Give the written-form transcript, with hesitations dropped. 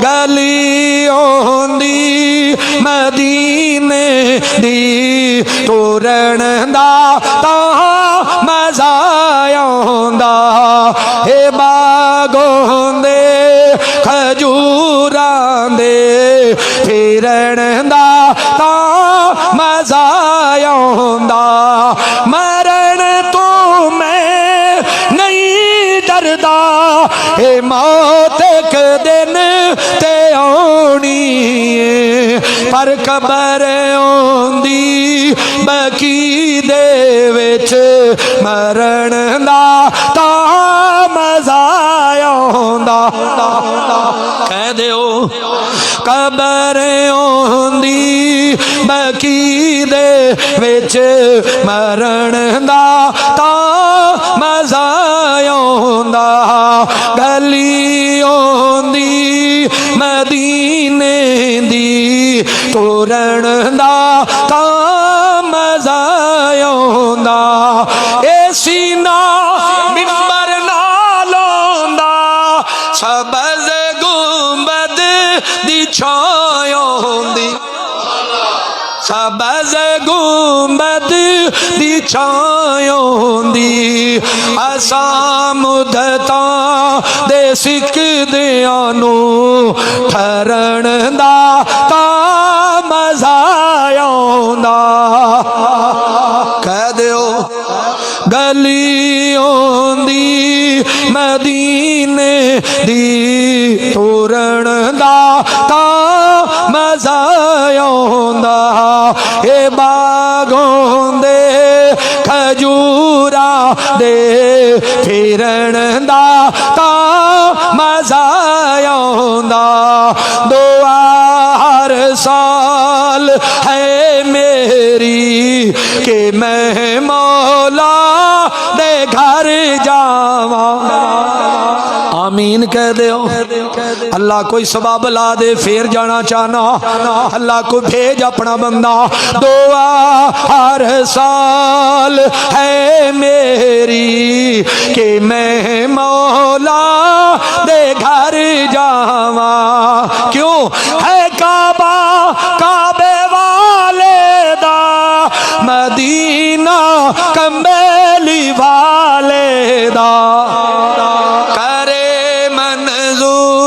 گلیوں دی مدینے دی تورن دا تاں مزا آوندا اے باغوں دے کھجوراں دے پھرن دا تاں مزا آوندا مرن تو میں نہیں ڈردا اے موت ایک دن تے آنی ہے پر قبر آندی بکی دے وچ مرن دا تا مزا آوندا کہہ دیو قبر آندی بکی دے وچ مرن دا تا مزا آوندا گلیوں دی مدینے دی تورن دا تا مزا آوندا اے سینہ منبر نال آوندا سبز گنبد دی چھاں ہوندی سبز گنبد دی چھاں ہوندی اساں مدتاں دے سکدیاں نو ٹھرن دا تا مزا آوندا کہہ دیو گلیوں دی مدینے دی تورن دا تا مزا آوندا اے باغوں دے کھجوراں دے پھرن دا تا مزا آوندا دعا ہر سال ہے میری کہ میں مولا دے گھر جاواں آمین کہہ دیو اللہ کوئی سبب لا دے پھر جانا چاہنا اللہ کو بھیج اپنا بندہ دعا ہر سال ہے میری کہ میں مولا دے گھر جاواں کیوں ہے کعبہ